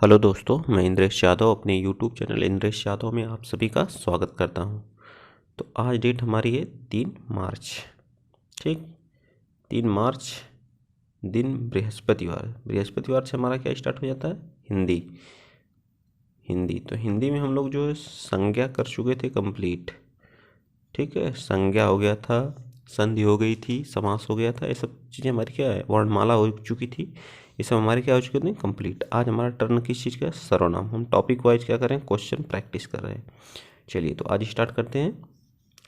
Hello दोस्तों, मैं इंद्रेश यादव अपने यूट्यूब चैनल इंद्रेश यादव में आप सभी का स्वागत करता हूं। तो आज डेट हमारी है 3 मार्च। ठीक, 3 मार्च दिन बृहस्पतिवार। बृहस्पतिवार से हमारा क्या स्टार्ट हो जाता है? हिंदी। तो हिंदी में हम लोग जो है संज्ञा कर चुके थे कंप्लीट। ठीक है, संज्ञा हो गया था, संधि हो गई थी, समास हो गया था। ये सब चीज़ें हमारी क्या है, वर्णमाला हो चुकी थी। ये सब हमारी क्या हो चुकी थी? कंप्लीट। आज हमारा टर्न किस चीज़ का? सर्वनाम। हम टॉपिक वाइज क्या करें? क्वेश्चन प्रैक्टिस कर रहे हैं। चलिए, तो आज स्टार्ट करते हैं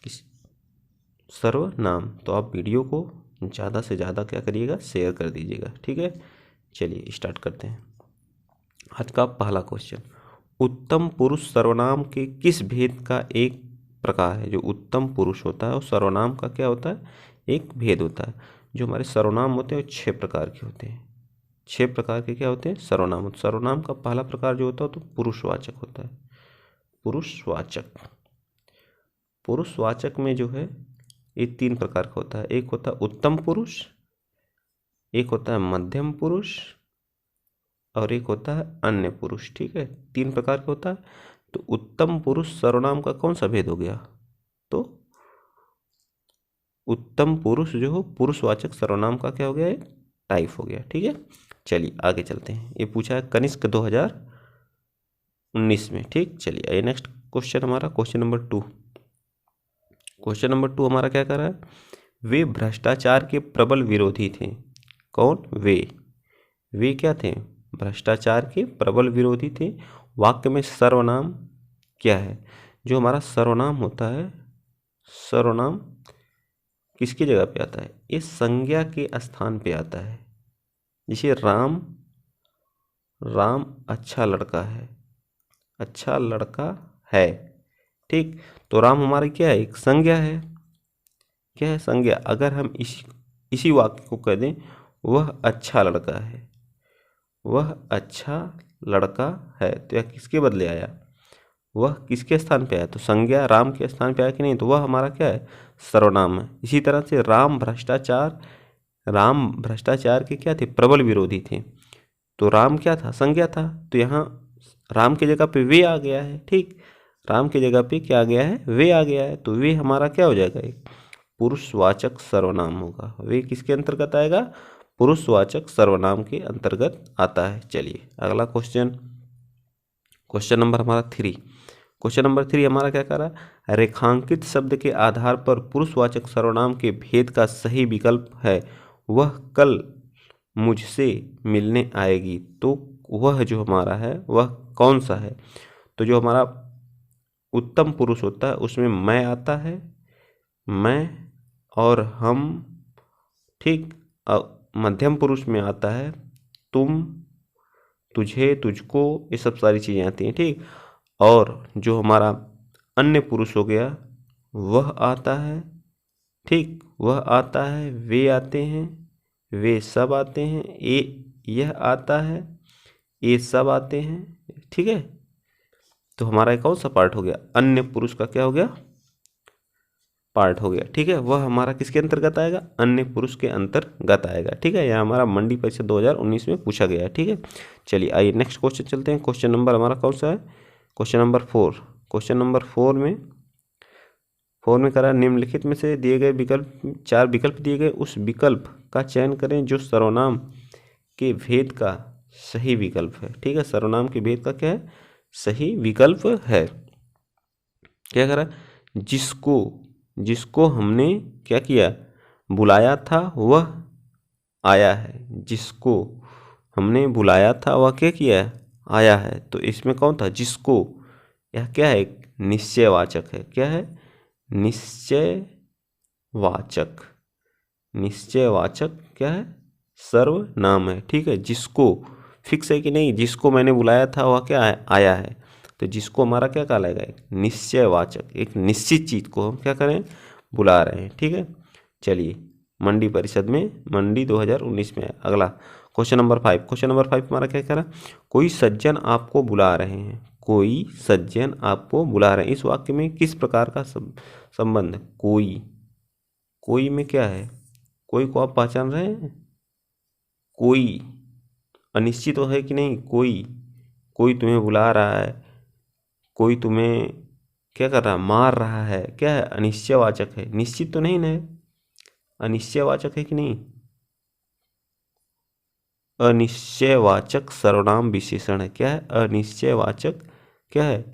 किस सर्वनाम। तो आप वीडियो को ज़्यादा से ज़्यादा क्या करिएगा? शेयर कर दीजिएगा। ठीक है, चलिए स्टार्ट करते हैं। आज का पहला क्वेश्चन, उत्तम पुरुष सर्वनाम के किस भेद का एक प्रकार है? जो उत्तम पुरुष होता है वो सर्वनाम का क्या होता है? एक भेद होता है। जो हमारे सर्वनाम होते हैं वो 6 प्रकार के होते हैं। 6 प्रकार के क्या होते हैं? सर्वनाम। सर्वनाम का पहला प्रकार जो होता है तो पुरुषवाचक होता है। पुरुषवाचक में जो है ये 3 प्रकार का होता है। एक होता है उत्तम पुरुष, एक होता है मध्यम पुरुष, और एक होता है अन्य पुरुष। ठीक है, 3 प्रकार का होता है। तो उत्तम पुरुष सर्वनाम का कौन सा भेद हो गया? तो उत्तम पुरुष जो हो पुरुषवाचक सर्वनाम का क्या हो गया? एक टाइप हो गया। ठीक है, चलिए आगे चलते हैं। ये पूछा है कनिष्क 2019 में। ठीक, चलिए ये नेक्स्ट क्वेश्चन हमारा क्वेश्चन नंबर 2। क्वेश्चन नंबर 2 हमारा क्या कर रहा है? वे भ्रष्टाचार के प्रबल विरोधी थे। कौन? वे क्या थे? भ्रष्टाचार के प्रबल विरोधी थे। वाक्य में सर्वनाम क्या है? जो हमारा सर्वनाम होता है, सर्वनाम किसकी जगह पे आता है? ये संज्ञा के स्थान पे आता है। जैसे राम अच्छा लड़का है, अच्छा लड़का है। ठीक, तो राम हमारी क्या है? एक संज्ञा है। क्या है? संज्ञा। अगर हम इसी वाक्य को कह दें वह अच्छा लड़का है, वह अच्छा लड़का है, तो यह किसके बदले आया? वह किसके स्थान पे आया? तो संज्ञा राम के स्थान पे आया कि नहीं? तो वह हमारा क्या है? सर्वनाम है। इसी तरह से राम भ्रष्टाचार के क्या थे? प्रबल विरोधी थे। तो राम क्या था? संज्ञा था। तो यहाँ राम की जगह पे वे आ गया है। ठीक, राम की जगह पे क्या आ गया है? वे आ गया है। तो वे हमारा क्या हो जाएगा? एक पुरुषवाचक सर्वनाम होगा। वे किसके अंतर्गत आएगा? पुरुषवाचक सर्वनाम के अंतर्गत आता है। चलिए अगला क्वेश्चन, क्वेश्चन नंबर हमारा 3। क्वेश्चन नंबर 3 हमारा क्या कर रहा है? रेखांकित शब्द के आधार पर पुरुषवाचक सर्वनाम के भेद का सही विकल्प है वह कल मुझसे मिलने आएगी। तो वह जो हमारा है वह कौन सा है? तो जो हमारा उत्तम पुरुष होता है उसमें मैं आता है, मैं और हम। ठीक, मध्यम पुरुष में आता है तुम, तुझे, तुझको, ये सब सारी चीज़ें आती हैं। ठीक, और जो हमारा अन्य पुरुष हो गया वह आता है। ठीक, वह आता है, वे आते हैं, वे सब आते हैं, यह आता है, ये सब आते हैं। ठीक है, तो हमारा कौन सा पार्ट हो गया? अन्य पुरुष का क्या हो गया? पार्ट हो गया। ठीक है, वह हमारा किसके अंतर्गत आएगा? अन्य पुरुष के अंतर्गत आएगा। ठीक है, यह हमारा मंडी परीक्षा 2019 में पूछा गया है। ठीक है, चलिए आइए नेक्स्ट क्वेश्चन चलते हैं। क्वेश्चन नंबर हमारा कौन सा है? Question number 4। क्वेश्चन नंबर 4 में करा निम्नलिखित में से दिए गए विकल्प, 4 विकल्प दिए गए, उस विकल्प का चयन करें जो सर्वनाम के भेद का सही विकल्प है। ठीक है, सर्वनाम के भेद का क्या है? सही विकल्प है। क्या करा? जिसको हमने क्या किया? बुलाया था वह आया है। जिसको हमने बुलाया था वह क्या किया? आया है। तो इसमें कौन था? जिसको। यह क्या है? निश्चयवाचक है। क्या है? निश्चयवाचक। निश्चयवाचक क्या है? सर्वनाम है। ठीक है, जिसको फिक्स है कि नहीं? जिसको मैंने बुलाया था वह क्या है? आया है। तो जिसको हमारा क्या कहलाएगा? एक निश्चयवाचक। एक निश्चित चीज को हम क्या करें? बुला रहे हैं। ठीक है, चलिए मंडी परिषद में मंडी 2019 में अगला क्वेश्चन नंबर 5। क्वेश्चन नंबर 5 हमारा क्या कह रहा है? कोई सज्जन आपको बुला रहे हैं। कोई सज्जन आपको बुला रहे हैं। इस वाक्य में किस प्रकार का संबंध? कोई में क्या है? कोई को आप पहचान रहे हैं? कोई अनिश्चित है कि नहीं? कोई तुम्हें बुला रहा है, कोई तुम्हें क्या कर रहा है, मार रहा है, क्या है, अनिश्चयवाचक है, निश्चित तो नहीं ना है, अनिश्चयवाचक है कि नहीं, अनिश्चयवाचक सर्वनाम विशेषण है, क्या है, अनिश्चयवाचक क्या है,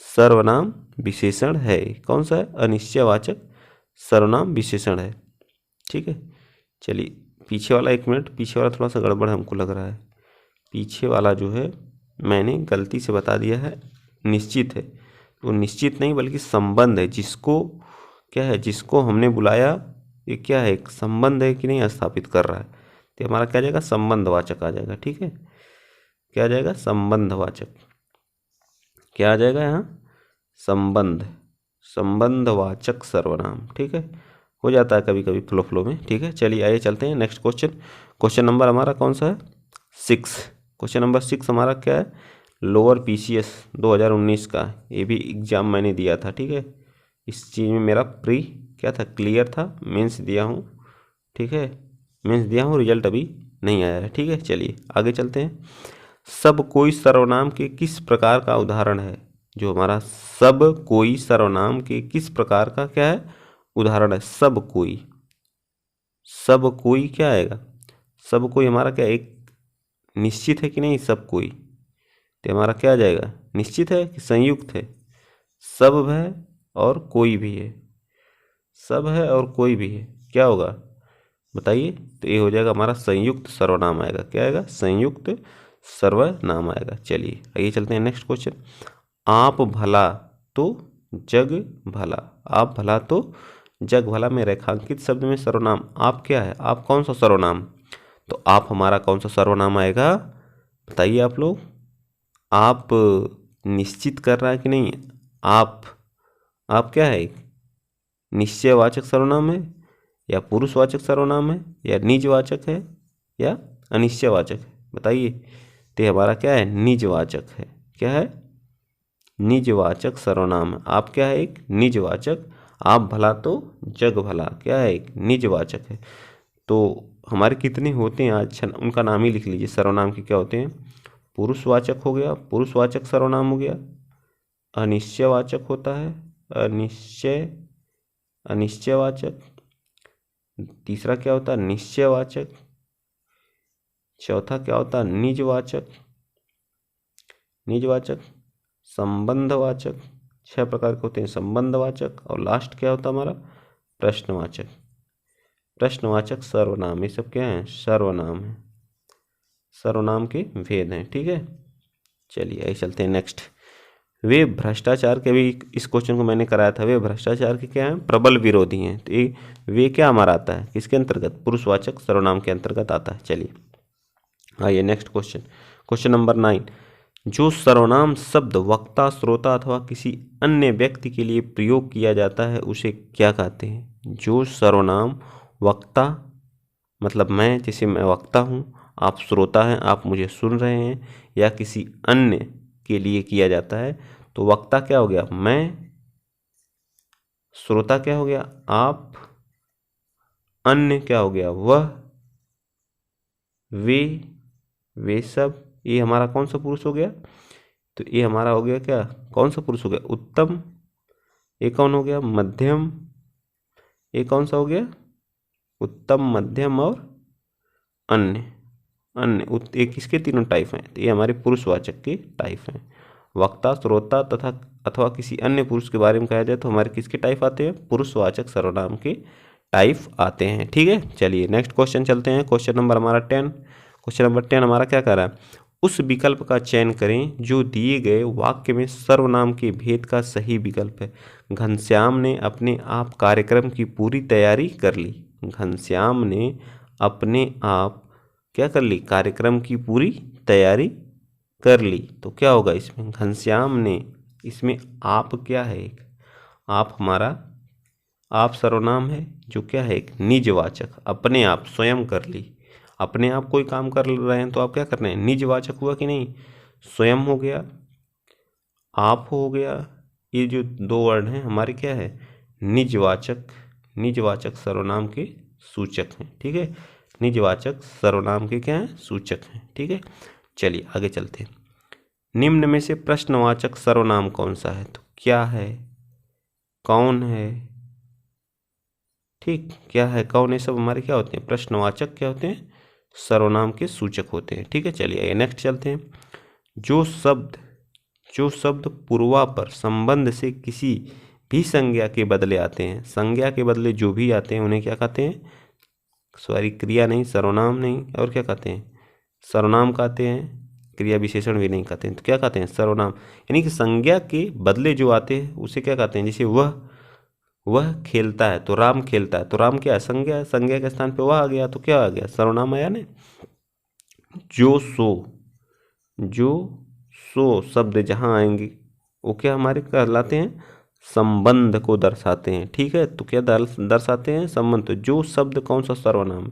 सर्वनाम विशेषण है। कौन सा है, अनिश्चयवाचक सर्वनाम विशेषण है। ठीक है, चलिए पीछे वाला, एक मिनट, पीछे वाला थोड़ा सा गड़बड़ हमको लग रहा है, पीछे वाला जो है मैंने गलती से बता दिया है निश्चित है, तो निश्चित नहीं बल्कि संबंध है, जिसको क्या है, जिसको हमने बुलाया, ये क्या है, एक संबंध है कि नहीं स्थापित कर रहा है, तो हमारा क्या आ जाएगा, संबंधवाचक आ जाएगा। ठीक है, क्या आ जाएगा, संबंधवाचक, क्या आ जाएगा यहाँ, संबंध, संबंधवाचक सर्वनाम। ठीक है, हो जाता है कभी कभी फ्लो में। ठीक है, चलिए आइए चलते हैं नेक्स्ट क्वेश्चन। क्वेश्चन नंबर हमारा कौन सा है, 6। क्वेश्चन नंबर 6 हमारा क्या है, लोअर PCS 2019 का, ये भी एग्जाम मैंने दिया था। ठीक है, इस चीज़ में मेरा प्री क्या था, क्लियर था, मेंस दिया हूँ। ठीक है, मेंस दिया हूँ, रिजल्ट अभी नहीं आया है। ठीक है, चलिए आगे चलते हैं। सब कोई सर्वनाम के किस प्रकार का उदाहरण है, जो हमारा सब कोई सर्वनाम के किस प्रकार का क्या है, उदाहरण है। सब कोई, सब कोई क्या आएगा, सब कोई हमारा क्या, एक निश्चित है कि नहीं, सब कोई, तो हमारा क्या आ जाएगा, निश्चित है कि संयुक्त है, सब है और कोई भी है, सब है और कोई भी है, क्या होगा बताइए, तो ये हो जाएगा हमारा संयुक्त सर्वनाम आएगा। क्या आएगा, संयुक्त सर्वनाम आएगा। चलिए आइए चलते हैं नेक्स्ट क्वेश्चन। आप भला तो जग भला, आप भला तो जग भला में रेखांकित शब्द में सर्वनाम आप क्या है, आप कौन सा सर्वनाम, तो आप हमारा कौन सा सर्वनाम आएगा, बताइए आप लोग। आप निश्चित कर रहा है कि नहीं, आप क्या है, निश्चयवाचक सर्वनाम है या पुरुषवाचक सर्वनाम है या निजवाचक है या अनिश्चयवाचक है, बताइए। तो हमारा क्या है, निजवाचक है। क्या है, निजवाचक सर्वनाम है। आप क्या है, एक निजवाचक, आप भला तो जग भला क्या है, एक निजवाचक है। तो हमारे कितने होते हैं आज, उनका नाम ही लिख लीजिए, सर्वनाम के क्या होते हैं, पुरुषवाचक हो गया, पुरुषवाचक सर्वनाम हो गया, अनिश्चयवाचक होता है, अनिश्चयवाचक, तीसरा क्या होता है, निश्चयवाचक, चौथा क्या होता है, निजवाचक, संबंधवाचक, 6 प्रकार के होते हैं संबंधवाचक, और लास्ट क्या होता है हमारा, प्रश्नवाचक, प्रश्नवाचक सर्वनाम। ये सब क्या है, सर्वनाम है, सर्वनाम के भेद हैं। ठीक है, चलिए आइए चलते हैं नेक्स्ट। वे भ्रष्टाचार के, भी इस क्वेश्चन को मैंने कराया था, वे भ्रष्टाचार के क्या हैं, प्रबल विरोधी हैं। तो ये वे क्या हमारा आता है, किसके अंतर्गत, पुरुषवाचक सर्वनाम के अंतर्गत आता है। चलिए आइए नेक्स्ट क्वेश्चन, क्वेश्चन नंबर 9। जो सर्वनाम शब्द वक्ता, श्रोता अथवा किसी अन्य व्यक्ति के लिए प्रयोग किया जाता है उसे क्या कहते हैं। जो सर्वनाम वक्ता, मतलब मैं, जैसे मैं वक्ता हूँ, आप श्रोता हैं, आप मुझे सुन रहे हैं, या किसी अन्य के लिए किया जाता है, तो वक्ता क्या हो गया, मैं, श्रोता क्या हो गया, आप, अन्य क्या हो गया, वह, वे सब, ये हमारा कौन सा पुरुष हो गया, तो ये हमारा हो गया क्या, कौन सा पुरुष हो गया, उत्तम, ये कौन हो गया, मध्यम, ये कौन सा हो गया, उत्तम, मध्यम और अन्य। ये किसके तीनों टाइप हैं, तो ये हमारे पुरुषवाचक के टाइप हैं। वक्ता, श्रोता तथा अथवा किसी अन्य पुरुष के बारे में कहा जाए तो हमारे किसके टाइप आते हैं, पुरुषवाचक सर्वनाम के टाइप आते हैं। ठीक है, चलिए नेक्स्ट क्वेश्चन चलते हैं। क्वेश्चन नंबर हमारा 10। क्वेश्चन नंबर 10 हमारा क्या कर रहा है, उस विकल्प का चयन करें जो दिए गए वाक्य में सर्वनाम के भेद का सही विकल्प है। घनश्याम ने अपने आप कार्यक्रम की पूरी तैयारी कर ली। घनश्याम ने अपने आप क्या कर ली, कार्यक्रम की पूरी तैयारी कर ली। तो क्या होगा इसमें, घनश्याम ने, इसमें आप क्या है, एक आप हमारा, आप सर्वनाम है जो क्या है, एक निजवाचक, अपने आप, स्वयं कर ली, अपने आप कोई काम कर रहे हैं तो आप क्या कर रहे हैं, निजवाचक हुआ कि नहीं, स्वयं हो गया, आप हो गया, ये जो 2 वर्ड हैं हमारे क्या है, निजवाचक सर्वनाम के सूचक हैं। ठीक है, निजवाचक सर्वनाम के क्या हैं, सूचक हैं। ठीक है, चलिए आगे चलते हैं। निम्न में से प्रश्नवाचक सर्वनाम कौन सा है? तो क्या है, कौन है, ठीक, क्या है, कौन है, सब हमारे क्या होते हैं? प्रश्नवाचक क्या होते हैं? सर्वनाम के सूचक होते हैं। ठीक है, चलिए नेक्स्ट चलते हैं। जो शब्द पूर्वापर संबंध से किसी भी संज्ञा के बदले आते हैं, संज्ञा के बदले जो भी आते हैं उन्हें क्या कहते हैं? सॉरी, क्रिया नहीं, सर्वनाम नहीं, और क्या कहते हैं? सर्वनाम कहते हैं, क्रिया विशेषण भी नहीं कहते हैं। तो क्या कहते हैं? सर्वनाम। यानी कि संज्ञा के बदले जो आते हैं उसे क्या कहते हैं? जैसे वह खेलता है तो राम खेलता है, तो राम क्या है? संज्ञा है, संज्ञा के स्थान पे वह आ गया तो क्या आ गया? सर्वनाम आया ना। जो सो शब्द जहाँ आएंगे वो क्या हमारे कहलाते हैं? संबंध को दर्शाते हैं। ठीक है, तो क्या दर्शाते हैं? संबंध। तो जो शब्द कौन सा सर्वनाम है?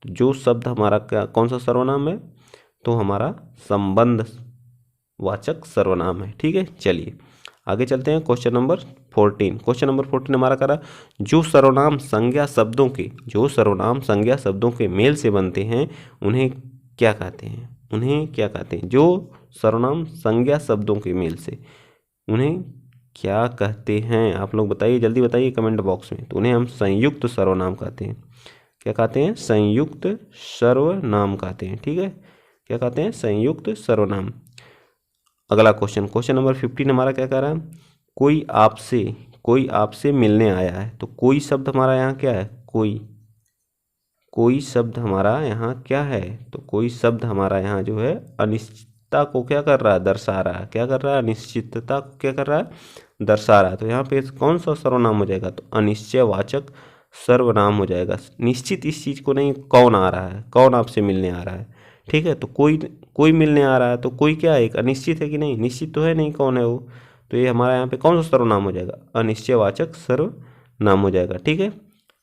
तो जो शब्द हमारा क्या कौन सा सर्वनाम है? तो हमारा संबंध वाचक सर्वनाम है। ठीक है, चलिए आगे चलते हैं। Question number 14। क्वेश्चन नंबर 14 हमारा करा, जो सर्वनाम संज्ञा शब्दों के मेल से बनते हैं उन्हें क्या कहते हैं? जो सर्वनाम संज्ञा शब्दों के मेल से, उन्हें क्या कहते हैं? आप लोग बताइए, जल्दी बताइए कमेंट बॉक्स में। तो उन्हें हम संयुक्त सर्वनाम कहते हैं। क्या कहते हैं? संयुक्त सर्वनाम कहते हैं। ठीक है, क्या कहते हैं? संयुक्त सर्वनाम। अगला क्वेश्चन नंबर 15 हमारा क्या कह रहा है? कोई आपसे मिलने आया है। तो कोई शब्द हमारा यहाँ क्या है? कोई शब्द हमारा यहाँ क्या है? तो कोई शब्द हमारा यहाँ जो है अनिश्चितता को क्या कर रहा है? दर्शा रहा है। क्या कर रहा है? अनिश्चितता को क्या कर रहा है? दर्शा रहा है। तो यहाँ पे कौन सा सर्वनाम हो जाएगा? तो अनिश्चयवाचक सर्वनाम हो जाएगा। निश्चित इस चीज को नहीं, कौन आ रहा है, कौन आपसे मिलने आ रहा है। ठीक है, तो कोई मिलने आ रहा है, तो कोई क्या है? एक अनिश्चित है कि नहीं? निश्चित तो है नहीं कौन है वो। तो ये हमारा यहाँ पे कौन सा सर्वनाम हो जाएगा? अनिश्चयवाचक सर्वनाम हो जाएगा। ठीक है,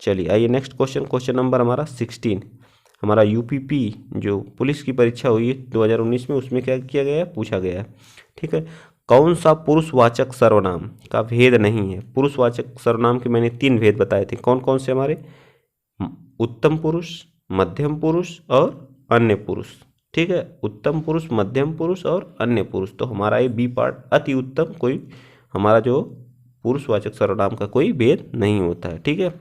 चलिए आइए नेक्स्ट क्वेश्चन नंबर हमारा 16। हमारा यूपीपी जो पुलिस की परीक्षा हुई है 2019 में, उसमें क्या किया गया है? पूछा गया है। ठीक है, कौन सा पुरुषवाचक सर्वनाम का भेद नहीं है? पुरुषवाचक सर्वनाम के मैंने 3 भेद बताए थे। कौन कौन से हमारे? उत्तम पुरुष, मध्यम पुरुष और अन्य पुरुष। ठीक है, उत्तम पुरुष, मध्यम पुरुष और अन्य पुरुष। तो हमारा ये बी पार्ट अति उत्तम, कोई हमारा जो पुरुषवाचक सर्वनाम का कोई भेद नहीं होता है। ठीक है,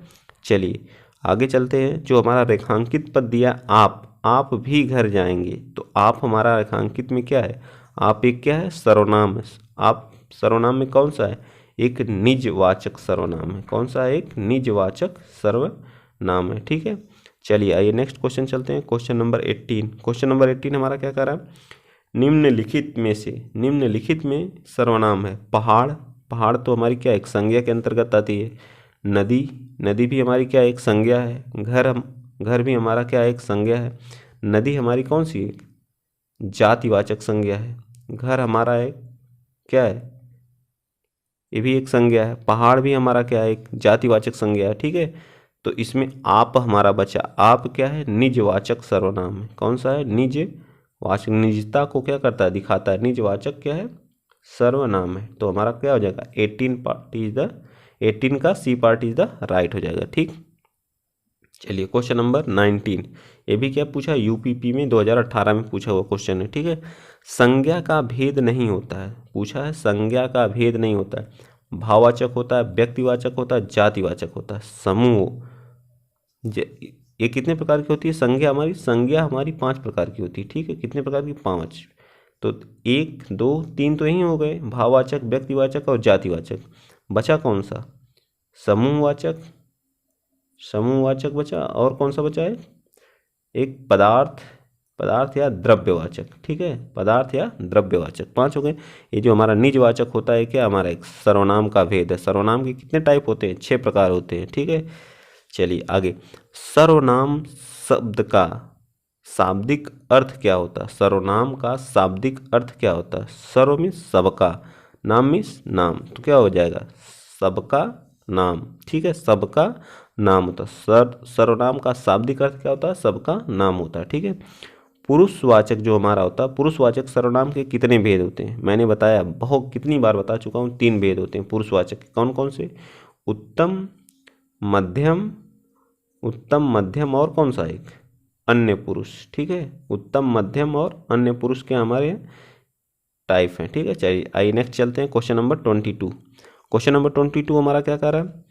चलिए आगे चलते हैं। जो हमारा रेखांकित पद दिया आप भी घर जाएंगे, तो आप हमारा रेखांकित में क्या है? आप एक क्या है? सर्वनाम है। आप सर्वनाम में कौन सा है? एक निजवाचक सर्वनाम है। कौन सा है? एक निजवाचक सर्वनाम है। ठीक है, चलिए आइए नेक्स्ट क्वेश्चन चलते हैं। क्वेश्चन नंबर 18 हमारा क्या कर रहा है? निम्नलिखित में सर्वनाम है पहाड़ तो हमारी क्या एक संज्ञा के अंतर्गत आती है। नदी भी हमारी क्या एक संज्ञा है। घर भी हमारा क्या एक संज्ञा है। नदी हमारी कौन सी है? जातिवाचक संज्ञा है। घर हमारा एक क्या है? ये भी एक संज्ञा है। पहाड़ भी हमारा क्या है? एक जातिवाचक संज्ञा है। ठीक है, तो इसमें आप हमारा बचा। आप क्या है? निजवाचक सर्वनाम है। कौन सा है? निजवाचक। निजता को क्या करता है? दिखाता है। निजवाचक क्या है? सर्वनाम है। तो हमारा क्या हो जाएगा? 18 का C part is the right हो जाएगा। ठीक, चलिए क्वेश्चन नंबर 19। ये भी क्या पूछा? यूपीपी में 2018 में पूछा हुआ क्वेश्चन है। ठीक है, संज्ञा का भेद नहीं होता है। पूछा है, संज्ञा का भेद नहीं होता है। भाववाचक होता है, व्यक्तिवाचक होता है, जातिवाचक होता है, समूह। ये कितने प्रकार की होती है संज्ञा? संज्ञा हमारी 5 प्रकार की होती है। ठीक है, कितने प्रकार की? 5। तो 1 2 3 तो यही हो गए, भाववाचक, व्यक्तिवाचक और जातिवाचक। बचा कौन सा? समूहवाचक बचा। और कौन सा बचा है? एक पदार्थ या द्रव्यवाचक। ठीक है, पदार्थ या द्रव्यवाचक। 5 हो गए। ये जो हमारा निजवाचक होता है क्या? हमारा एक सर्वनाम का भेद है। सर्वनाम के कितने टाइप होते हैं? 6 प्रकार होते हैं। ठीक है, चलिए आगे। सर्वनाम शब्द का शाब्दिक अर्थ क्या होता है? सर्वनाम का शाब्दिक अर्थ क्या होता है? सर्व मीन्स सबका, नाम मीन्स नाम। तो क्या हो जाएगा? सबका नाम। ठीक है, सबका नाम होता है। सर्वनाम का शाब्दिक अर्थ क्या होता है? सबका नाम होता है। ठीक है, पुरुषवाचक जो हमारा होता है, पुरुषवाचक सर्वनाम के कितने भेद होते हैं? मैंने बताया, कितनी बार बता चुका हूँ, 3 भेद होते हैं पुरुषवाचक के। कौन कौन से? उत्तम मध्यम और कौन सा एक? अन्य पुरुष। ठीक है, उत्तम, मध्यम और अन्य पुरुष के हमारे टाइप हैं। ठीक है, चलिए आइए नेक्स्ट चलते हैं क्वेश्चन नंबर 22। क्वेश्चन नंबर 22 हमारा क्या कह रहा है,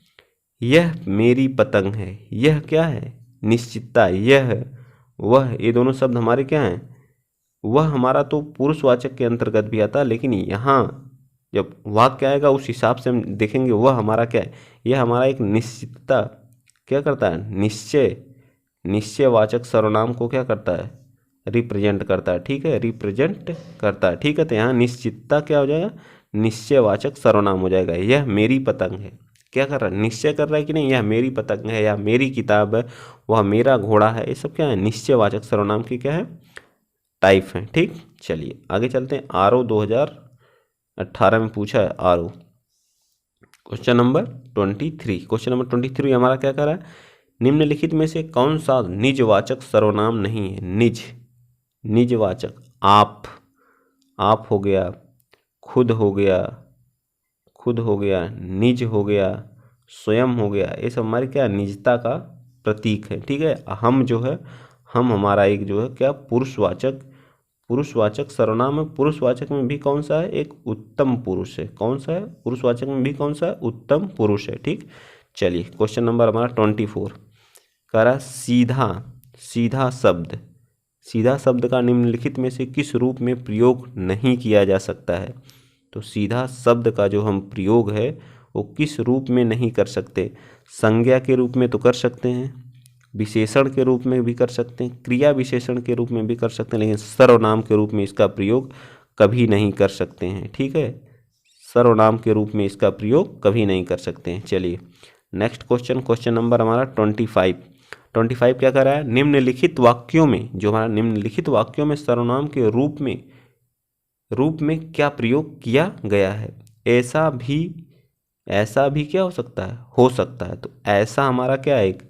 यह मेरी पतंग है। यह क्या है, निश्चितता। यह वह, ये दोनों शब्द हमारे क्या हैं, वह हमारा तो पुरुषवाचक के अंतर्गत भी आता है, लेकिन यहाँ जब वाक्य आएगा उस हिसाब से हम देखेंगे वह हमारा क्या है, यह हमारा एक निश्चितता क्या करता है, निश्चयवाचक सर्वनाम को क्या करता है, रिप्रेजेंट करता है। ठीक है, रिप्रेजेंट करता है। ठीक है, तो यहाँ निश्चितता क्या हो जाएगा, निश्चयवाचक सर्वनाम हो जाएगा। यह मेरी पतंग है, क्या कर रहा है, निश्चय कर रहा है कि नहीं, यह मेरी पतंग है या मेरी किताब है, वह मेरा घोड़ा है, ये सब क्या है, निश्चयवाचक सर्वनाम की क्या है, टाइप है। ठीक, चलिए आगे चलते हैं। आरओ 2018 में पूछा है RO, question number 23। Question number 23 हमारा क्या कर रहा है, निम्नलिखित में से कौन सा निजवाचक सर्वनाम नहीं है। निजवाचक, आप हो गया, खुद हो गया, निज हो गया, स्वयं हो गया, ये सब हमारी क्या निजता का प्रतीक है। ठीक है, हम जो है, हम हमारा एक जो है क्या पुरुषवाचक सर्वनाम है। पुरुषवाचक में भी कौन सा है, एक उत्तम पुरुष है। कौन सा है, पुरुषवाचक में भी कौन सा है, उत्तम पुरुष है। ठीक, चलिए क्वेश्चन नंबर हमारा 24 कह रहा सीधा शब्द का निम्नलिखित में से किस रूप में प्रयोग नहीं किया जा सकता है। तो सीधा शब्द का जो हम प्रयोग है वो किस रूप में नहीं कर सकते, संज्ञा के रूप में तो कर सकते हैं, विशेषण के रूप में भी कर सकते हैं, क्रिया विशेषण के रूप में भी कर सकते हैं, लेकिन सर्वनाम के रूप में इसका प्रयोग कभी नहीं कर सकते हैं। ठीक है, सर्वनाम के रूप में इसका प्रयोग कभी नहीं कर सकते हैं। चलिए नेक्स्ट क्वेश्चन नंबर हमारा 25 क्या कर रहा है, निम्नलिखित वाक्यों में, जो हमारा निम्नलिखित वाक्यों में सर्वनाम के रूप में क्या प्रयोग किया गया है। ऐसा भी क्या हो सकता है, तो ऐसा हमारा क्या है, एक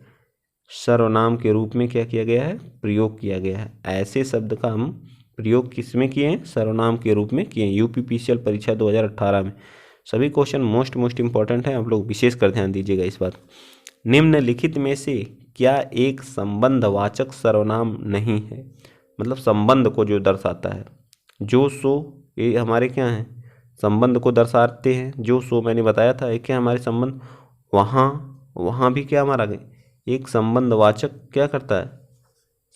सर्वनाम के रूप में क्या किया गया है, प्रयोग किया गया है। ऐसे शब्द का हम प्रयोग किस में किए हैं, सर्वनाम के रूप में किए हैं। यूपीपीसीएल परीक्षा 2018 में सभी क्वेश्चन मोस्ट इंपॉर्टेंट हैं, आप लोग विशेष कर ध्यान दीजिएगा इस बात। निम्नलिखित में से क्या एक संबंधवाचक सर्वनाम नहीं है, मतलब संबंध को जो दर्शाता है, जो सो, ये हमारे क्या हैं, संबंध को दर्शाते हैं। जो सो मैंने बताया था, ये क्या हमारे संबंध, वहाँ भी क्या हमारा एक संबंधवाचक क्या करता है,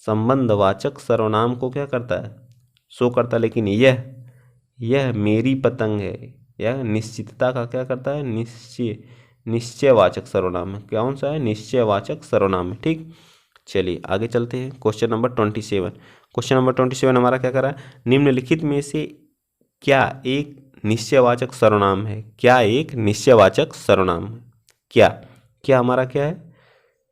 संबंधवाचक सर्वनाम को क्या करता है, शो करता है। लेकिन यह मेरी पतंग है, यह निश्चितता का क्या करता है, निश्चयवाचक सर्वनाम है। कौन सा है, निश्चयवाचक सर्वनाम है। ठीक, चलिए आगे चलते हैं। क्वेश्चन नंबर 27 हमारा क्या कर रहा है, निम्नलिखित में से क्या एक निश्चयवाचक सर्वनाम है। क्या एक निश्चयवाचक सर्वनाम है, क्या हमारा क्या है,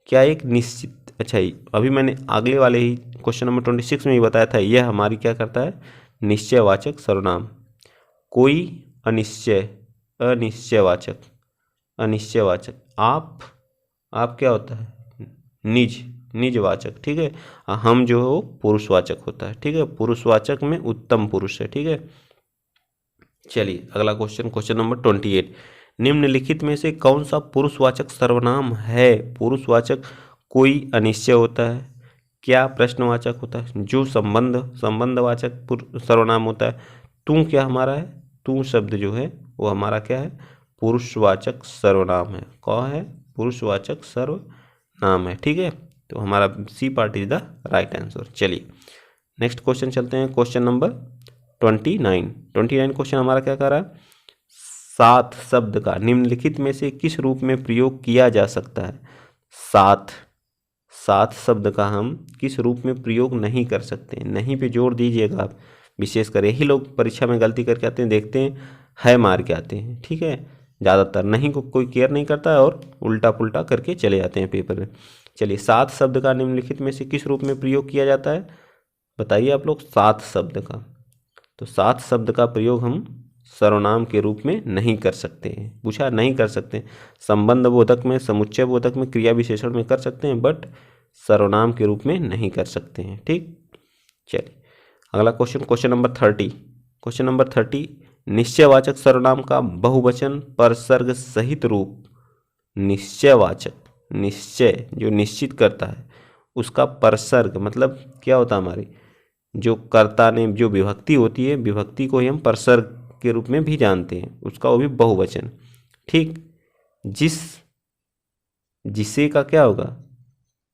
क्या एक निश्चित, अच्छा अभी मैंने अगले वाले ही क्वेश्चन नंबर 26 में ही बताया था, यह हमारी क्या करता है, निश्चयवाचक सर्वनाम। कोई अनिश्चयवाचक, आप क्या होता है, निजवाचक। ठीक है, हम जो है वो पुरुषवाचक होता है। ठीक है, पुरुषवाचक में उत्तम पुरुष है। ठीक है, चलिए अगला क्वेश्चन नंबर 28, निम्नलिखित में से कौन सा पुरुषवाचक सर्वनाम है। पुरुषवाचक कोई अनिश्चय होता है, क्या प्रश्नवाचक होता है, जो संबंधवाचक सर्वनाम होता है। तू क्या हमारा है, तू शब्द जो है वो हमारा क्या है, पुरुषवाचक सर्वनाम है। कौन है, पुरुषवाचक सर्वनाम है। ठीक है, तो हमारा C part is the right answer. चलिए नेक्स्ट क्वेश्चन चलते हैं, क्वेश्चन नंबर 29 क्वेश्चन हमारा क्या कर रहा है, साथ शब्द का निम्नलिखित में से किस रूप में प्रयोग किया जा सकता है। साथ शब्द का हम किस रूप में प्रयोग नहीं कर सकते, नहीं पे जोर दीजिएगा आप, विशेषकर यही लोग परीक्षा में गलती करके आते हैं, देखते हैं है मार के आते हैं। ठीक है, ज़्यादातर नहीं को कोई केयर नहीं करता है और उल्टा पुल्टा करके चले जाते हैं पेपर में। चलिए साथ शब्द का निम्नलिखित में से किस रूप में प्रयोग किया जाता है, बताइए आप लोग। साथ शब्द का, तो साथ शब्द का प्रयोग हम सर्वनाम के रूप में नहीं कर सकते हैं, पूछा नहीं कर सकते। संबंध बोधक में, समुच्चय बोधक में, क्रिया विशेषण में कर सकते हैं, बट सर्वनाम के रूप में नहीं कर सकते हैं। ठीक, चलिए अगला क्वेश्चन नंबर 30 निश्चयवाचक सर्वनाम का बहुवचन परसर्ग सहित रूप। निश्चय जो निश्चित करता है उसका परसर्ग मतलब क्या होता है, हमारी जो कर्ता ने जो विभक्ति होती है, विभक्ति को ही हम परसर्ग के रूप में भी जानते हैं, उसका वो भी बहुवचन। ठीक, जिस, जिसे का क्या होगा,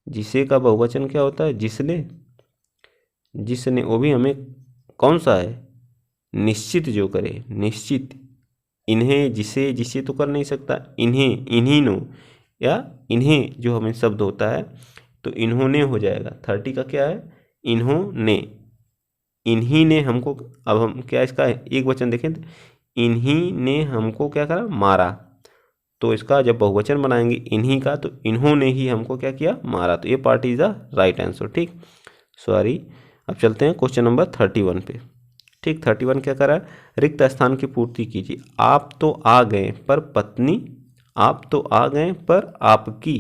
जिसे का बहुवचन क्या होता है, जिसने, जिसने, वो भी हमें कौन सा है, निश्चित जो करे, निश्चित। इन्हें, जिसे, जिसे तो कर नहीं सकता, इन्हें, इन्हीं नो, या इन्हें जो हमें शब्द होता है तो इन्होंने हो जाएगा। 30 का क्या है, इन्होंने, इन्हीं ने हमको, अब हम क्या इसका एक वचन देखें तो इन्हीं ने हमको क्या करा, मारा। तो इसका जब बहुवचन बनाएंगे इन्हीं का, तो इन्होंने ही हमको क्या किया, मारा। तो ये part is the right answer. ठीक, सॉरी। अब चलते हैं क्वेश्चन नंबर 31 पे। ठीक, 31 क्या करा है, रिक्त स्थान की पूर्ति कीजिए। आप तो आ गए पर पत्नी, आप तो आ गए पर आपकी,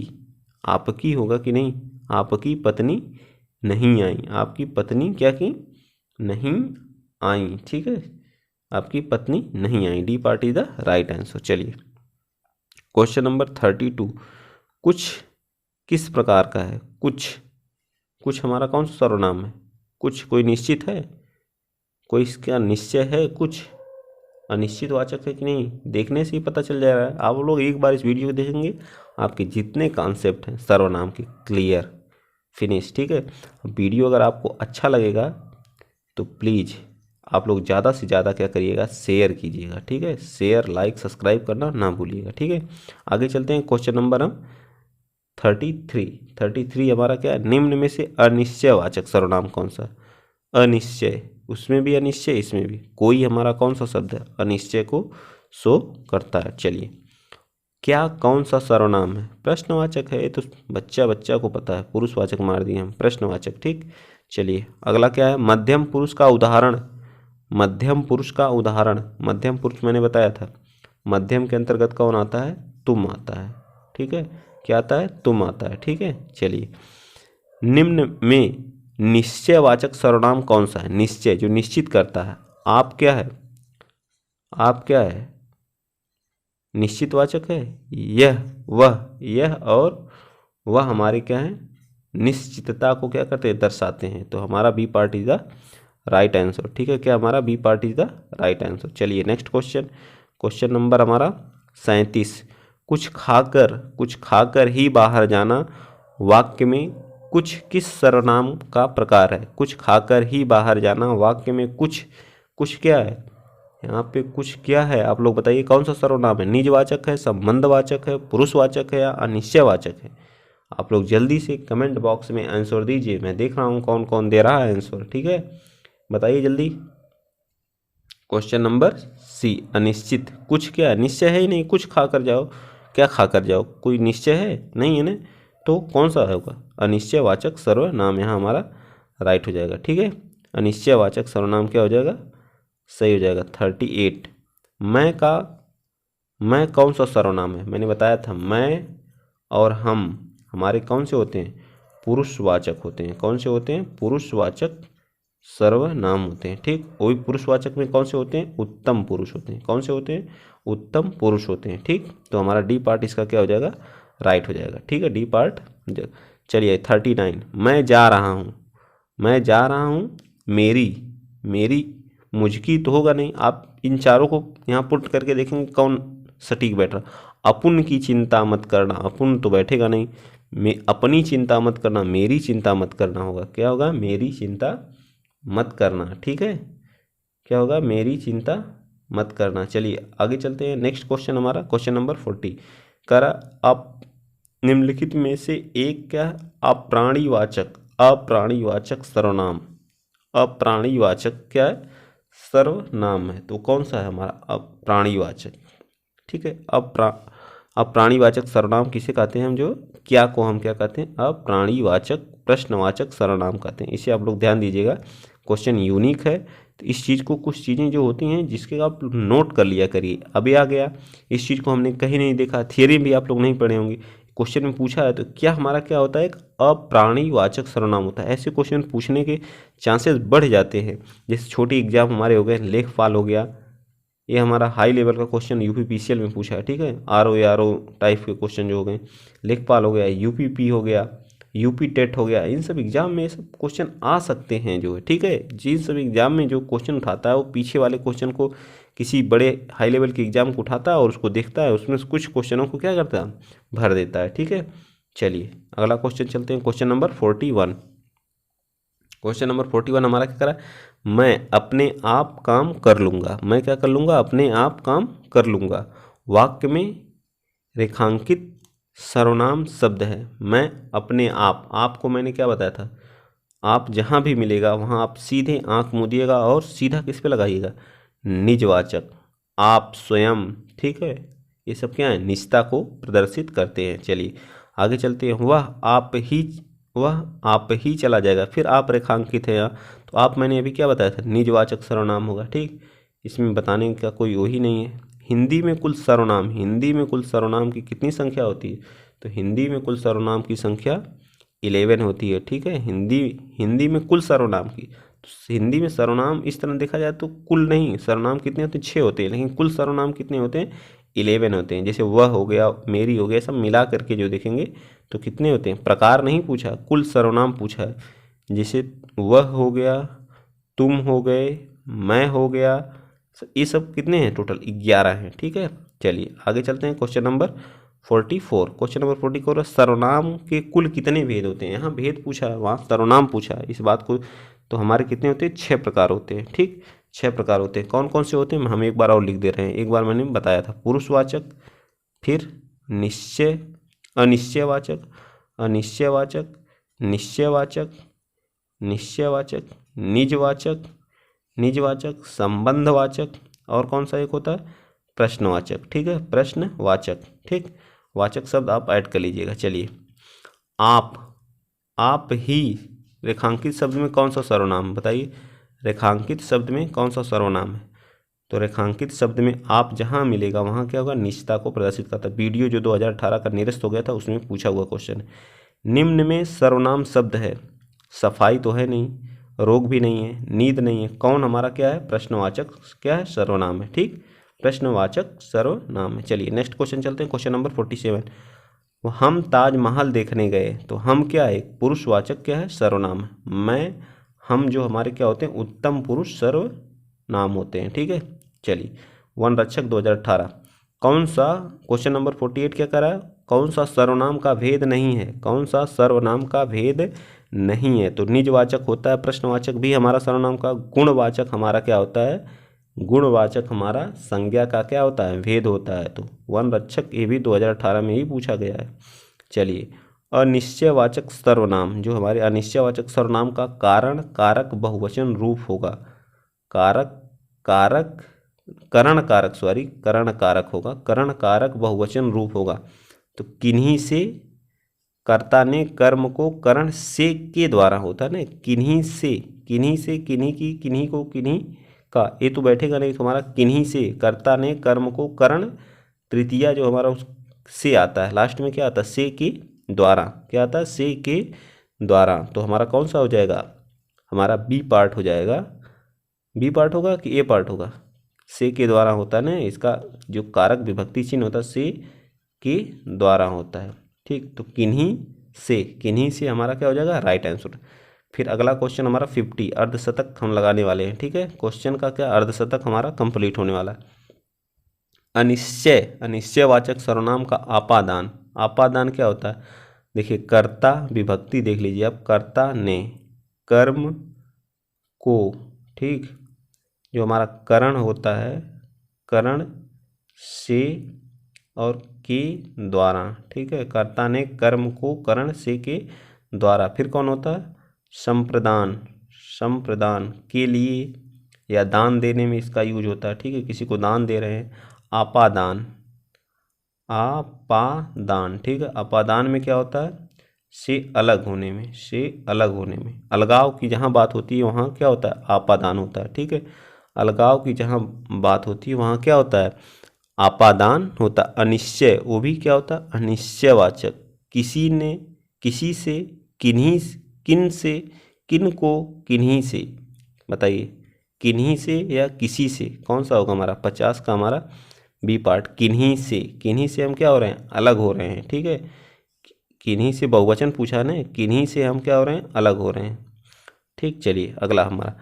आपकी होगा कि नहीं, आपकी पत्नी नहीं आई, आपकी पत्नी क्या की, नहीं आई। ठीक है, आपकी पत्नी नहीं आई, D part is the right answer. चलिए क्वेश्चन नंबर 32, कुछ किस प्रकार का है, कुछ, कुछ हमारा कौन सा सर्वनाम है, कुछ कोई निश्चित है, कोई इसका निश्चय है, कुछ अनिश्चित वाचक है कि नहीं, देखने से ही पता चल जा रहा है। आप लोग एक बार इस वीडियो को देखेंगे, आपके जितने कॉन्सेप्ट हैं सर्वनाम के क्लियर फिनिश। ठीक है, वीडियो अगर आपको अच्छा लगेगा तो प्लीज़ आप लोग ज़्यादा से ज़्यादा क्या करिएगा, शेयर कीजिएगा। ठीक है, शेयर, लाइक, सब्सक्राइब करना ना भूलिएगा। ठीक है, आगे चलते हैं। क्वेश्चन नंबर हम 33 हमारा क्या है, निम्न में से अनिश्चयवाचक सर्वनाम कौन सा, अनिश्चय, उसमें भी अनिश्चय, इसमें भी, कोई हमारा कौन सा शब्द है अनिश्चय को शो करता है। चलिए, क्या कौन सा सर्वनाम है, प्रश्नवाचक है, ये तो बच्चा बच्चा को पता है, पुरुषवाचक मार दिए हम, प्रश्नवाचक। ठीक, चलिए अगला क्या है, मध्यम पुरुष का उदाहरण, मध्यम पुरुष का उदाहरण, मध्यम पुरुष मैंने बताया था, मध्यम के अंतर्गत कौन आता है, तुम आता है। ठीक है, क्या आता है, तुम आता है। ठीक है, चलिए, निम्न में निश्चयवाचक सर्वनाम कौन सा है, निश्चय जो निश्चित करता है, आप क्या है, आप क्या है, निश्चितवाचक है, यह, वह, यह और वह हमारे क्या है, निश्चितता को क्या करते हैं, दर्शाते हैं। तो हमारा B part is the right answer. ठीक है, क्या हमारा B part is the right answer. चलिए नेक्स्ट क्वेश्चन, क्वेश्चन नंबर हमारा 37, कुछ खाकर ही बाहर जाना वाक्य में कुछ किस सर्वनाम का प्रकार है, कुछ खाकर ही बाहर जाना वाक्य में कुछ, कुछ क्या है यहाँ पे, कुछ क्या है, आप लोग बताइए कौन सा सर्वनाम है, निजवाचक है, संबंधवाचक है, पुरुषवाचक है या अनिश्चयवाचक है। आप लोग जल्दी से कमेंट बॉक्स में आंसर दीजिए, मैं देख रहा हूँ कौन कौन दे रहा है आंसर। ठीक है, बताइए जल्दी। क्वेश्चन नंबर सी, अनिश्चित, कुछ क्या निश्चय है ही नहीं, कुछ खा कर जाओ, क्या खा कर जाओ, कोई निश्चय है नहीं है ना, तो कौन सा होगा, अनिश्चयवाचक सर्वनाम यहाँ हमारा राइट हो जाएगा। ठीक है, अनिश्चयवाचक सर्वनाम क्या हो जाएगा, सही हो जाएगा। 38, मैं कौन सा सर्वनाम है, मैंने बताया था मैं और हम हमारे कौन से होते हैं, पुरुषवाचक होते हैं। कौन से होते हैं, पुरुषवाचक सर्वनाम होते हैं। ठीक, वो भी पुरुषवाचक में कौन से होते हैं, उत्तम पुरुष होते हैं। कौन से होते हैं, उत्तम पुरुष होते हैं। ठीक, तो हमारा डी पार्ट इसका क्या हो जाएगा, राइट हो जाएगा। ठीक है, डी पार्ट। चलिए 39, मैं जा रहा हूँ, मैं जा रहा हूँ, मेरी मुझकी तो होगा नहीं, आप इन चारों को यहाँ पुट करके देखेंगे कौन सटीक बैठ रहा, अपुन की चिंता मत करना, अपुन तो बैठेगा नहीं, मैं अपनी चिंता मत करना, मेरी चिंता मत करना होगा, क्या होगा, मेरी चिंता मत करना। ठीक है, क्या होगा, मेरी चिंता मत करना। चलिए आगे चलते हैं। नेक्स्ट क्वेश्चन हमारा क्वेश्चन नंबर 40, करा आप निम्नलिखित में से एक क्या, अप्राणीवाचक, अप्राणीवाचक सर्वनाम, अप्राणीवाचक क्या है, सर्वनाम है, तो कौन सा है हमारा अप्राणीवाचक। ठीक है, अप्राणीवाचक सर्वनाम किसे कहते हैं हम, जो क्या को हम क्या कहते हैं, अप्राणीवाचक प्रश्नवाचक सर्वनाम कहते हैं। इसे आप लोग ध्यान दीजिएगा, क्वेश्चन यूनिक है, तो इस चीज़ को, कुछ चीज़ें जो होती हैं जिसके आप नोट कर लिया करिए। अभी आ गया, इस चीज़ को हमने कहीं नहीं देखा, थियरी भी आप लोग नहीं पढ़े होंगे, क्वेश्चन में पूछा है, तो क्या हमारा क्या होता है, एक अप्राणीवाचक सर्वनाम होता है। ऐसे क्वेश्चन पूछने के चांसेस बढ़ जाते हैं। जैसे छोटी एग्जाम हमारे हो गए, लेखपाल हो गया, ये हमारा हाई लेवल का क्वेश्चन यूपीपीसीएल में पूछा है। ठीक है, आरओ टाइप के क्वेश्चन जो हो गए, लेखपाल हो गया, यूपीपी हो गया, यूपी टेट हो गया, इन सब एग्जाम में ये सब क्वेश्चन आ सकते हैं जो है, ठीक है। जिन सब एग्जाम में जो क्वेश्चन उठाता है वो पीछे वाले क्वेश्चन को किसी बड़े हाई लेवल के एग्जाम को उठाता है और उसको देखता है, उसमें से कुछ क्वेश्चनों को क्या करता है, भर देता है, ठीक है। चलिए अगला क्वेश्चन चलते हैं, क्वेश्चन नंबर 41। क्वेश्चन नंबर 41 हमारा क्या करा, मैं अपने आप काम कर लूँगा। मैं क्या कर लूँगा, अपने आप काम कर लूँगा। वाक्य में रेखांकित सर्वनाम शब्द है। मैं अपने आप को मैंने क्या बताया था, आप जहाँ भी मिलेगा वहाँ आप सीधे आंख मूंदिएगा और सीधा किस पे लगाइएगा, निजवाचक, आप स्वयं, ठीक है। ये सब क्या है, निजता को प्रदर्शित करते हैं। चलिए आगे चलते हैं, वह आप ही चला जाएगा। फिर आप रेखांकित है यहाँ, तो आप मैंने अभी क्या बताया था, निजवाचक सर्वनाम होगा, ठीक। इसमें बताने का कोई वही नहीं है। हिंदी में कुल सर्वनाम की कितनी संख्या होती है, तो हिंदी में कुल सर्वनाम की संख्या 11 होती है, ठीक है। हिंदी में कुल सर्वनाम की, तो हिंदी में सर्वनाम इस तरह देखा जाए तो कुल नहीं, सर्वनाम कितने होते हैं, 6 होते हैं, लेकिन कुल सर्वनाम कितने होते हैं, 11 होते हैं। जैसे वह हो गया, मेरी हो गया, सब मिला करके जो देखेंगे तो कितने होते हैं, प्रकार नहीं पूछा, कुल सर्वनाम पूछा है। जैसे वह हो गया, तुम हो गए, मैं हो गया, ये सब कितने हैं, टोटल 11 हैं, ठीक है। चलिए आगे चलते हैं, क्वेश्चन नंबर 44। क्वेश्चन नंबर 44, सर्वनाम के कुल कितने भेद होते हैं। यहाँ भेद पूछा है, वहाँ सर्वनाम पूछा है, इस बात को तो हमारे कितने होते हैं, 6 प्रकार होते हैं, ठीक। 6 प्रकार होते हैं। कौन कौन से होते हैं हम एक बार और लिख दे रहे हैं, एक बार मैंने बताया था, पुरुषवाचक, फिर निश्चय, अनिश्चयवाचक, अनिश्चयवाचक, निश्चयवाचक, निश्चयवाचक, निजवाचक, निजवाचक, संबंधवाचक, और कौन सा एक होता है, प्रश्नवाचक, ठीक है, प्रश्नवाचक, ठीक। वाचक शब्द आप ऐड कर लीजिएगा। चलिए आप ही, रेखांकित शब्द में कौन सा सर्वनाम बताइए, रेखांकित शब्द में कौन सा सर्वनाम है, तो रेखांकित शब्द में आप जहाँ मिलेगा वहाँ क्या होगा, निजता को प्रदर्शित करता है। वीडियो जो 2018 का निरस्त हो गया था उसमें पूछा हुआ क्वेश्चन है। निम्न में सर्वनाम शब्द है, सफाई तो है नहीं, रोग भी नहीं है, नींद नहीं है, कौन हमारा क्या है, प्रश्नवाचक क्या है, सर्वनाम है, ठीक, प्रश्नवाचक सर्वनाम है। चलिए नेक्स्ट क्वेश्चन चलते हैं, क्वेश्चन नंबर 47। हम ताजमहल देखने गए, तो हम क्या है, पुरुषवाचक क्या है, सर्वनाम है। हम जो हमारे क्या होते हैं, उत्तम पुरुष सर्वनाम होते हैं, ठीक है। चलिए वन रक्षक 2018, कौन सा, क्वेश्चन नंबर 48 क्या करा, कौन सा सर्वनाम का भेद नहीं है, कौन सा सर्वनाम का भेद नहीं है, तो निजवाचक होता है, प्रश्नवाचक भी हमारा सर्वनाम का, गुणवाचक हमारा क्या होता है, गुणवाचक हमारा संज्ञा का क्या होता है, भेद होता है। तो वन रक्षक ये भी 2018 में ही पूछा गया है। चलिए अनिश्चयवाचक सर्वनाम, जो हमारे अनिश्चयवाचक सर्वनाम का कारण कारक बहुवचन रूप होगा, करण कारक होगा, करण कारक बहुवचन रूप होगा। तो किन्हीं से, कर्ता ने कर्म को करण से के द्वारा होता है ना, किन्हीं से, किन्हीं की, किन्हीं को, किन्हीं का, ये तो बैठेगा नहीं, तो हमारा किन्हीं से, कर्ता ने कर्म को करण, तृतीया जो हमारा उस से आता है, लास्ट में क्या आता है, से के द्वारा, क्या आता है, से के द्वारा। तो हमारा कौन सा हो जाएगा, हमारा बी पार्ट हो जाएगा, बी पार्ट होगा कि ए पार्ट होगा, से के द्वारा होता है ना, इसका जो कारक विभक्ति चिन्ह होता है से के द्वारा होता है, ठीक। तो किन्हीं से हमारा क्या हो जाएगा, राइट आंसर। फिर अगला क्वेश्चन हमारा 50, अर्धशतक हम लगाने वाले हैं, ठीक है। क्वेश्चन का क्या, अर्धशतक हमारा कंप्लीट होने वाला है। अनिश्चयवाचक सर्वनाम का आपादान, आपादान क्या होता है, देखिए कर्ता विभक्ति देख लीजिए आप, कर्ता ने कर्म को, ठीक, जो हमारा करण होता है, करण से और के द्वारा, ठीक है, कर्ता ने कर्म को करण से के द्वारा। फिर कौन होता है, संप्रदान के लिए या दान देने में इसका यूज होता है, ठीक है, किसी को दान दे रहे हैं। आपादान, ठीक है, अपादान में क्या होता है, से अलग होने में, अलगाव की जहाँ बात होती है वहाँ क्या होता है, आपादान होता है, ठीक है। अलगाव की जहाँ बात होती है वहाँ क्या होता है, आपादान होता। अनिश्चय, वो भी क्या होता है, अनिश्चयवाचक, किसी ने, किसी से, किन से, किन को, किन्हीं से, बताइए, किन्हीं से या किसी से, कौन सा होगा हमारा, 50 का हमारा बी पार्ट, किन्हीं से हम क्या हो रहे हैं, अलग हो रहे हैं, ठीक है। किन्हीं से बहुवचन पूछा ना, किन्हीं से हम क्या हो रहे हैं, अलग हो रहे हैं। ठीक, चलिए अगला हमारा,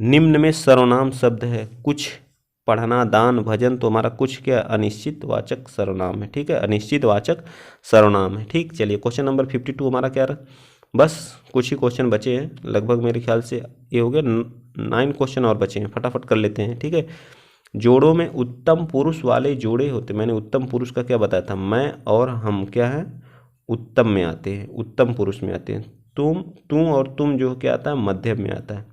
निम्न में सर्वनाम शब्द है कुछ, पढ़ना, दान, भजन, तो हमारा कुछ क्या, अनिश्चित वाचक सर्वनाम है। ठीक है, अनिश्चित वाचक सर्वनाम है। ठीक, चलिए क्वेश्चन नंबर 52 हमारा क्या रहा, बस कुछ ही क्वेश्चन बचे हैं, लगभग मेरे ख्याल से ये हो गया 9 क्वेश्चन और बचे हैं, फटाफट कर लेते हैं। ठीक है, जोड़ों में उत्तम पुरुष वाले जोड़े होते, मैंने उत्तम पुरुष का क्या बताया था, मैं और हम क्या है, उत्तम में आते हैं, उत्तम पुरुष में आते हैं। तुम और तुम जो क्या आता है, मध्यम में आता है।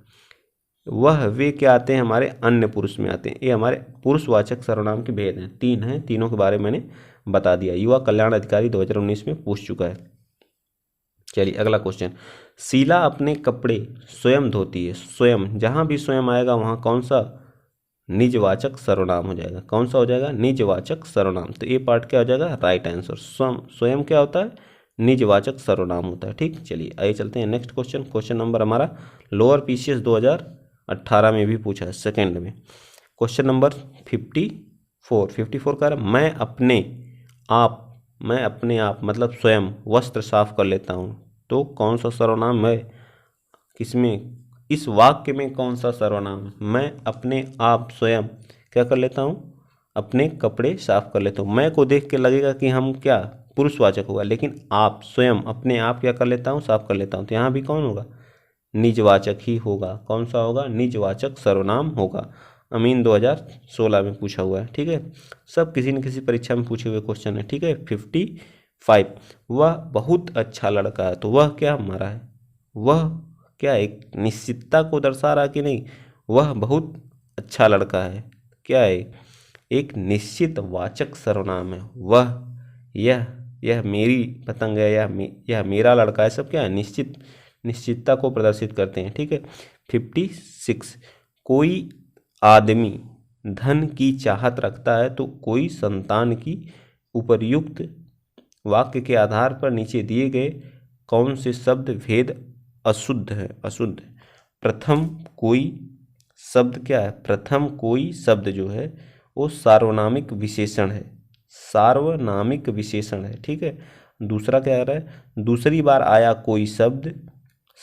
वह वे क्या आते हैं, हमारे अन्य पुरुष में आते हैं। ये हमारे पुरुषवाचक सर्वनाम के भेद हैं, 3 हैं, तीनों के बारे में मैंने बता दिया, युवा कल्याण अधिकारी 2019 में पूछ चुका है। चलिए अगला क्वेश्चन, शीला अपने कपड़े स्वयं धोती है। स्वयं, जहाँ भी स्वयं आएगा वहाँ कौन सा, निजवाचक सर्वनाम हो जाएगा। कौन सा हो जाएगा, निजवाचक सर्वनाम। तो ये पार्ट क्या हो जाएगा, राइट आंसर। स्वयं क्या होता है, निजवाचक सर्वनाम होता है। ठीक, चलिए आइए चलते हैं नेक्स्ट क्वेश्चन। क्वेश्चन नंबर हमारा लोअर पीसीएस 2018 में भी पूछा है, सेकेंड में। क्वेश्चन नंबर 54 का मैं अपने आप मतलब स्वयं वस्त्र साफ कर लेता हूँ। तो कौन सा सर्वनाम है, किसमें, इस वाक्य में कौन सा सर्वनाम है, मैं अपने आप स्वयं क्या कर लेता हूँ, अपने कपड़े साफ कर लेता हूँ। मैं को देख के लगेगा कि हम क्या, पुरुषवाचक होगा, लेकिन आप स्वयं अपने आप क्या कर लेता हूँ, साफ कर लेता हूँ, तो यहाँ भी कौन होगा, निजवाचक ही होगा। कौन सा होगा, निजवाचक सर्वनाम होगा। अमीन 2016 में पूछा हुआ है। ठीक है, सब किसी न किसी परीक्षा में पूछे हुए क्वेश्चन है। ठीक है, 55, वह बहुत अच्छा लड़का है। तो वह क्या हमारा है, वह क्या एक निश्चितता को दर्शा रहा कि नहीं, वह बहुत अच्छा लड़का है, क्या है, एक निश्चित वाचक सर्वनाम है। वह, यह मेरी पतंग है, यह मेरा लड़का है, सब क्या है, निश्चितता को प्रदर्शित करते हैं। ठीक है, 56, कोई आदमी धन की चाहत रखता है। तो कोई संतान की उपर्युक्त वाक्य के आधार पर नीचे दिए गए कौन से शब्द भेद अशुद्ध है, अशुद्ध। प्रथम कोई शब्द क्या है, प्रथम कोई शब्द जो है वो सार्वनामिक विशेषण है, सार्वनामिक विशेषण है। ठीक है, दूसरा क्या आ रहा है, दूसरी बार आया कोई शब्द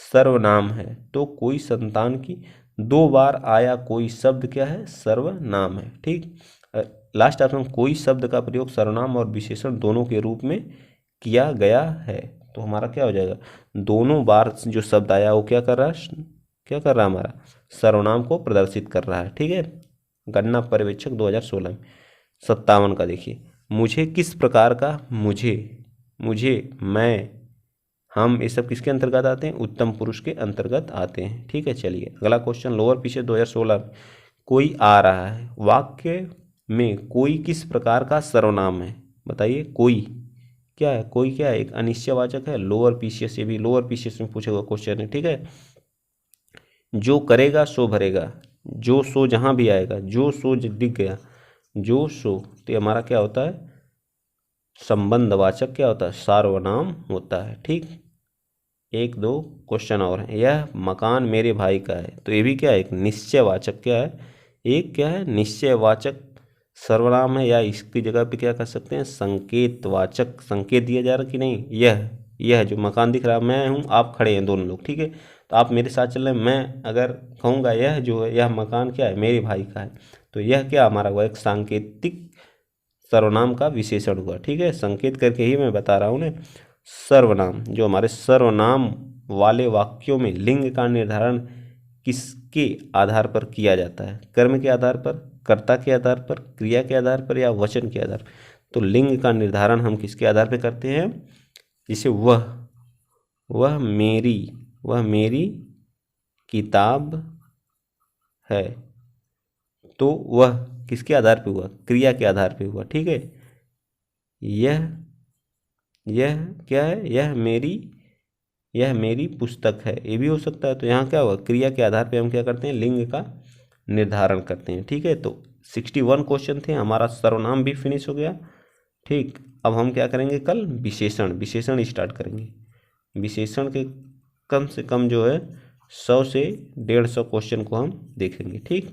सर्वनाम है। तो कोई संतान की 2 बार आया कोई शब्द क्या है, सर्वनाम है। ठीक, लास्ट ऑप्शन, कोई शब्द का प्रयोग सर्वनाम और विशेषण दोनों के रूप में किया गया है। तो हमारा क्या हो जाएगा, दोनों बार जो शब्द आया वो क्या कर रहा है, हमारा सर्वनाम को प्रदर्शित कर रहा है। ठीक है, गणना पर्यवेक्षक 2016 में। 57 का देखिए, मुझे किस प्रकार का, मुझे, मैं, हम, ये सब किसके अंतर्गत आते हैं, उत्तम पुरुष के अंतर्गत आते हैं। ठीक है, चलिए अगला क्वेश्चन लोअर पीछे 2016, कोई आ रहा है। वाक्य में कोई किस प्रकार का सर्वनाम है, बताइए। कोई क्या है, कोई क्या है, एक अनिश्चयवाचक है। लोअर पीसीएस, ये भी लोअर पीसीएस में पूछा हुआ क्वेश्चन है। ठीक है, जो करेगा सो भरेगा, जो सो जहाँ भी आएगा, जो सो दिख गया, जो सो, तो ये हमारा क्या होता है, संबंधवाचक क्या होता है, सार्वनाम होता है। ठीक, 1-2 क्वेश्चन और हैं। यह मकान मेरे भाई का है। तो ये भी क्या है, एक निश्चयवाचक क्या है, एक क्या है, निश्चयवाचक सर्वनाम है, या इसकी जगह पे क्या कर सकते हैं, संकेतवाचक, संकेत दिया जा रहा कि नहीं, यह जो मकान दिख रहा है, मैं हूँ, आप खड़े हैं दोनों लोग। ठीक है, तो आप मेरे साथ चल रहे हैं, मैं अगर कहूँगा यह जो है, यह मकान क्या है, मेरे भाई का है, तो यह क्या हमारा हुआ, एक सांकेतिक सर्वनाम का विशेषण हुआ। ठीक है, संकेत करके ही मैं बता रहा हूँ ना। सर्वनाम, जो हमारे सर्वनाम वाले वाक्यों में लिंग का निर्धारण किसके आधार पर किया जाता है, कर्म के आधार पर, कर्ता के आधार पर, क्रिया के आधार पर, या वचन के आधार पर। तो लिंग का निर्धारण हम किसके आधार पर करते हैं, जैसे वह मेरी किताब है। तो वह किसके आधार पे हुआ, क्रिया के आधार पे हुआ। ठीक है, यह क्या है, यह मेरी पुस्तक है, ये भी हो सकता है। तो यहाँ क्या हुआ, क्रिया के आधार पे हम क्या करते हैं, लिंग का निर्धारण करते हैं। ठीक है, तो 61 क्वेश्चन थे, हमारा सर्वनाम भी फिनिश हो गया। ठीक, अब हम क्या करेंगे, कल विशेषण स्टार्ट करेंगे। विशेषण के कम से कम जो है 100 से 150 क्वेश्चन को हम देखेंगे। ठीक,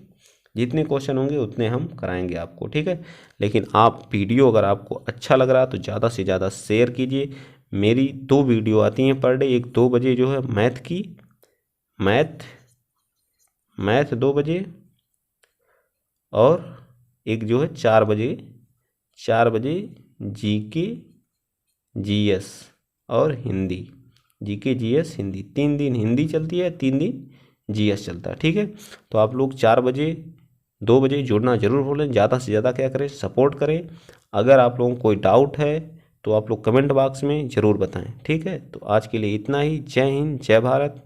जितने क्वेश्चन होंगे उतने हम कराएंगे आपको। ठीक है, लेकिन आप वीडियो अगर आपको अच्छा लग रहा है तो ज़्यादा से ज़्यादा शेयर कीजिए, मेरी 2 वीडियो आती हैं पर डे। एक 2 बजे जो है मैथ की, मैथ 2 बजे, और एक जो है 4 बजे जीके जीएस और हिंदी। जीके जीएस हिंदी 3 दिन हिंदी चलती है, 3 दिन जीएस चलता है। ठीक है, तो आप लोग 4 बजे 2 बजे जुड़ना जरूर भूलें। ज़्यादा से ज़्यादा क्या करें, सपोर्ट करें। अगर आप लोगों को कोई डाउट है तो आप लोग कमेंट बॉक्स में ज़रूर बताएं। ठीक है, तो आज के लिए इतना ही। जय हिंद, जय भारत।